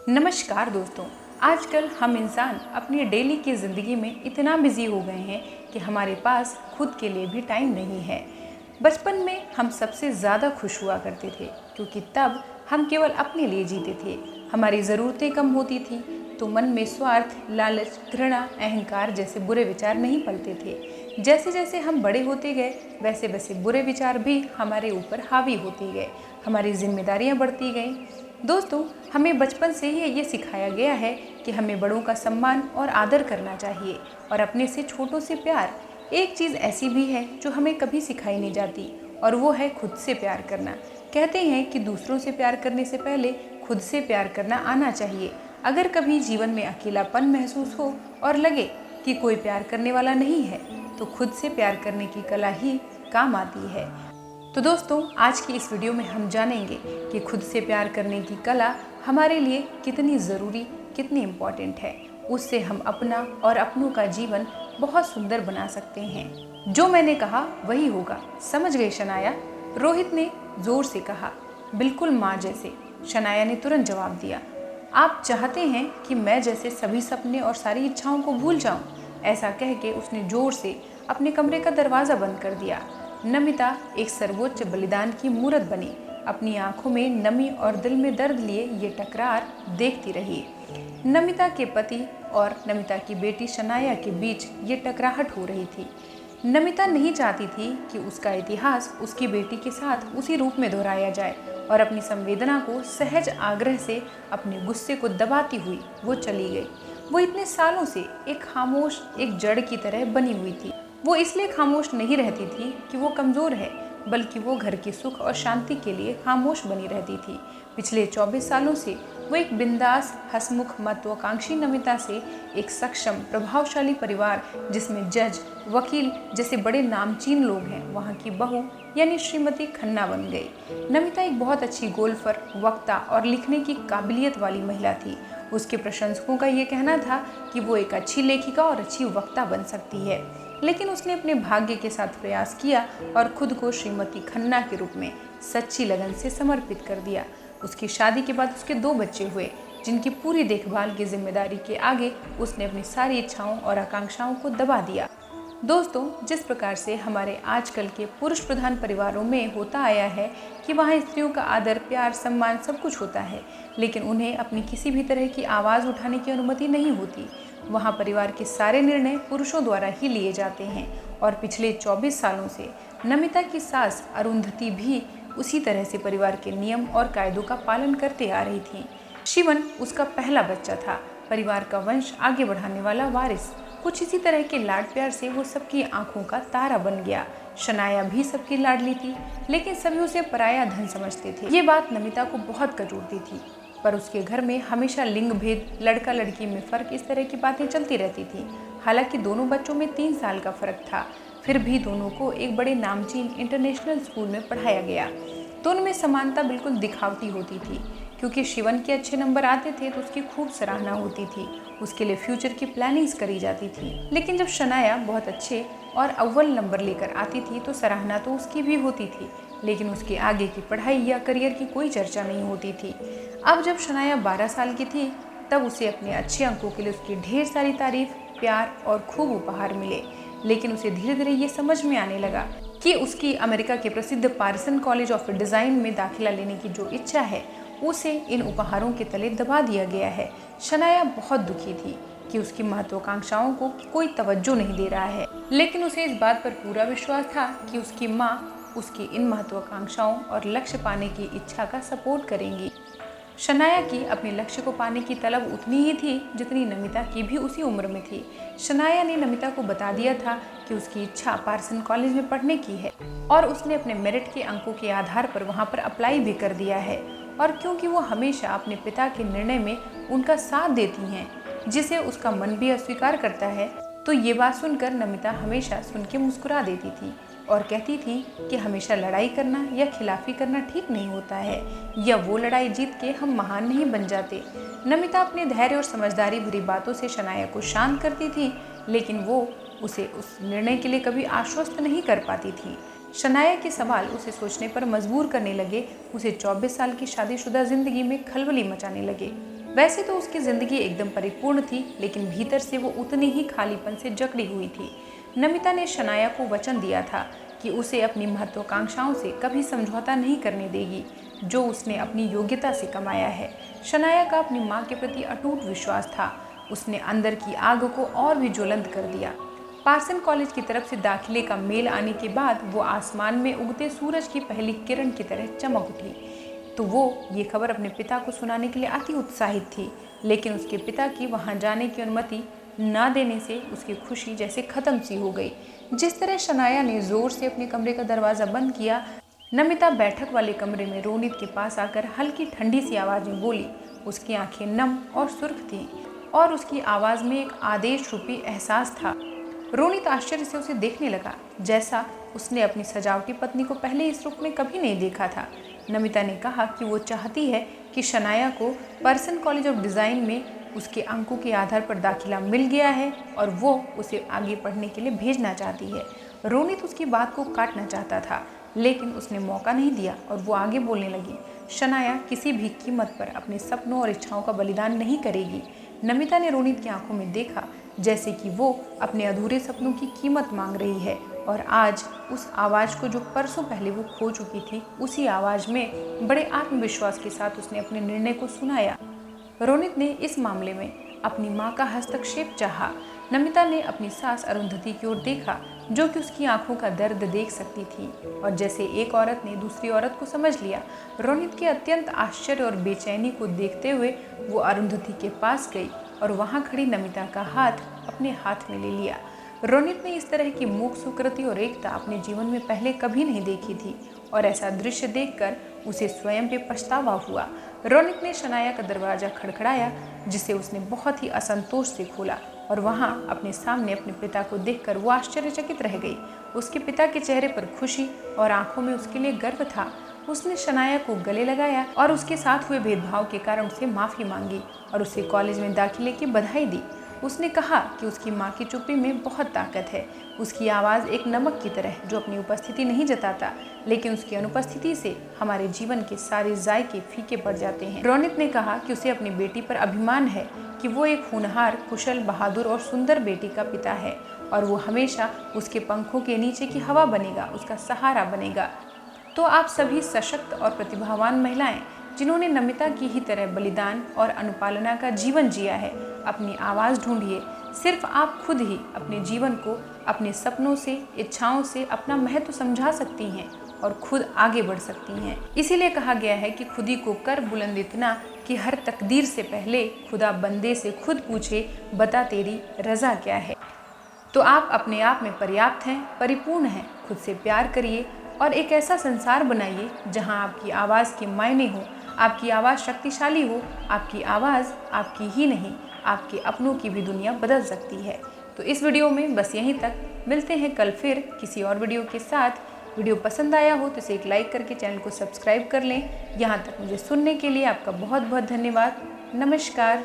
नमस्कार दोस्तों। आजकल हम इंसान अपनी डेली की ज़िंदगी में इतना बिजी हो गए हैं कि हमारे पास खुद के लिए भी टाइम नहीं है। बचपन में हम सबसे ज़्यादा खुश हुआ करते थे क्योंकि तब हम केवल अपने लिए जीते थे। हमारी ज़रूरतें कम होती थी तो मन में स्वार्थ, लालच, घृणा, अहंकार जैसे बुरे विचार नहीं पलते थे। जैसे जैसे हम बड़े होते गए वैसे वैसे बुरे विचार भी हमारे ऊपर हावी होते गए, हमारी जिम्मेदारियां बढ़ती गईं। दोस्तों, हमें बचपन से ही ये सिखाया गया है कि हमें बड़ों का सम्मान और आदर करना चाहिए और अपने से छोटों से प्यार। एक चीज़ ऐसी भी है जो हमें कभी सिखाई नहीं जाती और वो है खुद से प्यार करना। कहते हैं कि दूसरों से प्यार करने से पहले खुद से प्यार करना आना चाहिए। अगर कभी जीवन में अकेलापन महसूस हो और लगे कि कोई प्यार करने वाला नहीं है तो खुद से प्यार करने की कला ही काम आती है। तो दोस्तों, आज की इस वीडियो में हम जानेंगे कि खुद से प्यार करने की कला हमारे लिए कितनी ज़रूरी, कितनी इम्पॉर्टेंट है। उससे हम अपना और अपनों का जीवन बहुत सुंदर बना सकते हैं। जो मैंने कहा वही होगा, समझ गए शनाया? रोहित ने जोर से कहा। बिल्कुल माँ जैसे, शनाया ने तुरंत जवाब दिया। आप चाहते हैं कि मैं जैसे सभी सपने और सारी इच्छाओं को भूल जाऊं? ऐसा कह के उसने जोर से अपने कमरे का दरवाज़ा बंद कर दिया। नमिता एक सर्वोच्च बलिदान की मूर्त बनी, अपनी आंखों में नमी और दिल में दर्द लिए ये टकरार देखती रही। नमिता के पति और नमिता की बेटी शनाया के बीच ये टकराहट हो रही थी। नमिता नहीं चाहती थी कि उसका इतिहास उसकी बेटी के साथ उसी रूप में दोहराया जाए और अपनी संवेदना को सहज आग्रह से, अपने गुस्से को दबाती हुई वो चली गई। वो इतने सालों से एक खामोश, एक जड़ की तरह बनी हुई थी। वो इसलिए खामोश नहीं रहती थी कि वो कमज़ोर है, बल्कि वो घर के सुख और शांति के लिए खामोश बनी रहती थी। पिछले 24 सालों से वो एक बिंदास, हंसमुख, महत्वाकांक्षी नमिता से एक सक्षम, प्रभावशाली परिवार जिसमें जज, वकील जैसे बड़े नामचीन लोग हैं, वहाँ की बहू यानी श्रीमती खन्ना बन गई। नमिता एक बहुत अच्छी गोल्फर, वक्ता और लिखने की काबिलियत वाली महिला थी। उसके प्रशंसकों का ये कहना था कि वो एक अच्छी लेखिका और अच्छी वक्ता बन सकती है, लेकिन उसने अपने भाग्य के साथ प्रयास किया और खुद को श्रीमती खन्ना के रूप में सच्ची लगन से समर्पित कर दिया। उसकी शादी के बाद उसके 2 बच्चे हुए, जिनकी पूरी देखभाल की जिम्मेदारी के आगे उसने अपनी सारी इच्छाओं और आकांक्षाओं को दबा दिया। दोस्तों, जिस प्रकार से हमारे आजकल के पुरुष प्रधान परिवारों में होता आया है कि वहाँ स्त्रियों का आदर, प्यार, सम्मान सब कुछ होता है, लेकिन उन्हें अपनी किसी भी तरह की आवाज़ उठाने की अनुमति नहीं होती। वहाँ परिवार के सारे निर्णय पुरुषों द्वारा ही लिए जाते हैं और पिछले 24 सालों से नमिता की सास अरुंधति भी उसी तरह से परिवार के नियम और कायदों का पालन करते आ रही थी। शिवन उसका पहला बच्चा था, परिवार का वंश आगे बढ़ाने वाला वारिस। कुछ इसी तरह के लाड प्यार से वो सबकी आंखों का तारा बन गया। शनाया भी सबकी लाडली थी, लेकिन सभी उसे पराया धन समझते थे। ये बात नमिता को बहुत कचोटती थी, पर उसके घर में हमेशा लिंग भेद, लड़का लड़की में फ़र्क, इस तरह की बातें चलती रहती थी। हालांकि दोनों बच्चों में 3 साल का फ़र्क था, फिर भी दोनों को एक बड़े नामचीन इंटरनेशनल स्कूल में पढ़ाया गया। दोनों में समानता बिल्कुल दिखावटी होती थी, क्योंकि शिवन के अच्छे नंबर आते थे तो उसकी खूब सराहना होती थी, उसके लिए फ्यूचर की प्लानिंग्स करी जाती थी। लेकिन जब शनाया बहुत अच्छे और अव्वल नंबर लेकर आती थी तो सराहना तो उसकी भी होती थी, लेकिन उसके आगे की पढ़ाई या करियर की कोई चर्चा नहीं होती थी। अब जब शनाया 12 साल की थी तब उसे अपने अच्छे अंकों के लिए उसकी ढेर सारी तारीफ, प्यार और खूब उपहार मिले। लेकिन उसे धीरे धीरे ये समझ में आने लगा कि उसकी अमेरिका के प्रसिद्ध पार्सन कॉलेज ऑफ डिज़ाइन में दाखिला लेने की जो इच्छा है उसे इन उपहारों के तले दबा दिया गया है। शनाया बहुत दुखी थी कि उसकी महत्वाकांक्षाओं को कोई तवज्जो नहीं दे रहा है, लेकिन उसे इस बात पर पूरा विश्वास था कि उसकी माँ उसकी इन महत्वाकांक्षाओं और लक्ष्य पाने की इच्छा का सपोर्ट करेंगी। शनाया की अपने लक्ष्य को पाने की तलब उतनी ही थी जितनी नमिता की भी उसी उम्र में थी। शनाया ने नमिता को बता दिया था कि उसकी इच्छा पार्सन कॉलेज में पढ़ने की है और उसने अपने मेरिट के अंकों के आधार पर वहाँ पर अप्लाई भी कर दिया है। और क्योंकि वो हमेशा अपने पिता के निर्णय में उनका साथ देती हैं, जिसे उसका मन भी अस्वीकार करता है, तो ये बात सुनकर नमिता हमेशा सुन के मुस्कुरा देती थी और कहती थी कि हमेशा लड़ाई करना या खिलाफी करना ठीक नहीं होता है, या वो लड़ाई जीत के हम महान नहीं बन जाते। नमिता अपने धैर्य और समझदारी भरी बातों से शनाया को शांत करती थी, लेकिन वो उसे उस निर्णय के लिए कभी आश्वस्त नहीं कर पाती थी। शनाया के सवाल उसे सोचने पर मजबूर करने लगे, उसे 24 साल की शादीशुदा जिंदगी में खलबली मचाने लगे। वैसे तो उसकी ज़िंदगी एकदम परिपूर्ण थी, लेकिन भीतर से वो उतनी ही खालीपन से जकड़ी हुई थी। नमिता ने शनाया को वचन दिया था कि उसे अपनी महत्वाकांक्षाओं से कभी समझौता नहीं करने देगी, जो उसने अपनी योग्यता से कमाया है। शनाया का अपनी माँ के प्रति अटूट विश्वास था। उसने अंदर की आग को और भी ज्वलंत कर दिया। पार्सन कॉलेज की तरफ से दाखिले का मेल आने के बाद वो आसमान में उगते सूरज की पहली किरण की तरह चमक उठी। तो वो ये खबर अपने पिता को सुनाने के लिए अति उत्साहित थी, लेकिन उसके पिता की वहाँ जाने की अनुमति ना देने से उसकी खुशी जैसे ख़त्म सी हो गई। जिस तरह शनाया ने ज़ोर से अपने कमरे का दरवाज़ा बंद किया, नमिता बैठक वाले कमरे में रोनित के पास आकर हल्की ठंडी सी आवाज़ में बोली। उसकी आंखें नम और सुर्ख थीं और उसकी आवाज़ में एक आदेश रूपी एहसास था। रोनित आश्चर्य से उसे देखने लगा, जैसा उसने अपनी सजावटी पत्नी को पहले इस रूप में कभी नहीं देखा था। नमिता ने कहा कि वो चाहती है कि शनाया को पर्सन कॉलेज ऑफ डिज़ाइन में उसके अंकों के आधार पर दाखिला मिल गया है और वो उसे आगे पढ़ने के लिए भेजना चाहती है। रोनित उसकी बात को काटना चाहता था, लेकिन उसने मौका नहीं दिया और वो आगे बोलने लगी। शनाया किसी भी कीमत पर अपने सपनों और इच्छाओं का बलिदान नहीं करेगी। नमिता ने रोनित की आंखों में देखा, जैसे कि वो अपने अधूरे सपनों की कीमत मांग रही है, और आज उस आवाज़ को जो परसों पहले वो खो चुकी थी, उसी आवाज़ में बड़े आत्मविश्वास के साथ उसने अपने निर्णय को सुनाया। रोनित ने इस मामले में अपनी माँ का हस्तक्षेप चाहा। नमिता ने अपनी सास अरुंधति की ओर देखा, जो कि उसकी आंखों का दर्द देख सकती थी, और जैसे एक औरत ने दूसरी औरत को समझ लिया। रोनित के अत्यंत आश्चर्य और बेचैनी को देखते हुए वो अरुंधति के पास गई और वहाँ खड़ी नमिता का हाथ अपने हाथ में ले लिया। रोनित ने इस तरह की मूक सुकृति और एकता अपने जीवन में पहले कभी नहीं देखी थी, और ऐसा दृश्य देखकर उसे स्वयं पे पछतावा हुआ। रोनित ने शनाया का दरवाज़ा खड़खड़ाया, जिसे उसने बहुत ही असंतोष से खोला, और वहाँ अपने सामने अपने पिता को देखकर वो आश्चर्यचकित रह गई। उसके पिता के चेहरे पर खुशी और आंखों में उसके लिए गर्व था। उसने शनाया को गले लगाया और उसके साथ हुए भेदभाव के कारण उससे माफ़ी मांगी और उसे कॉलेज में दाखिले की बधाई दी। उसने कहा कि उसकी माँ की चुप्पी में बहुत ताकत है। उसकी आवाज़ एक नमक की तरह जो अपनी उपस्थिति नहीं जताता, लेकिन उसकी अनुपस्थिति से हमारे जीवन के सारे जायके फीके पड़ जाते हैं। रोनित ने कहा कि उसे अपनी बेटी पर अभिमान है कि वो एक होनहार, कुशल, बहादुर और सुंदर बेटी का पिता है, और वो हमेशा उसके पंखों के नीचे की हवा बनेगा, उसका सहारा बनेगा। तो आप सभी सशक्त और प्रतिभावान महिलाएं, जिन्होंने नमिता की ही तरह बलिदान और अनुपालना का जीवन जिया है, अपनी आवाज़ ढूंढिए। सिर्फ आप खुद ही अपने जीवन को अपने सपनों से, इच्छाओं से अपना महत्व समझा सकती हैं और खुद आगे बढ़ सकती हैं। इसीलिए कहा गया है कि खुदी को कर बुलंद इतना कि हर तकदीर से पहले खुदा बंदे से खुद पूछे, बता तेरी रज़ा क्या है। तो आप अपने आप में पर्याप्त हैं, परिपूर्ण हैं। खुद से प्यार करिए और एक ऐसा संसार बनाइए जहां आपकी आवाज़ के मायने हो, आपकी आवाज़ शक्तिशाली हो। आपकी आवाज़ आपकी ही नहीं, आपके अपनों की भी दुनिया बदल सकती है। तो इस वीडियो में बस यहीं तक। मिलते हैं कल फिर किसी और वीडियो के साथ। वीडियो पसंद आया हो तो इसे एक लाइक करके चैनल को सब्सक्राइब कर लें। यहाँ तक मुझे सुनने के लिए आपका बहुत बहुत धन्यवाद। नमस्कार।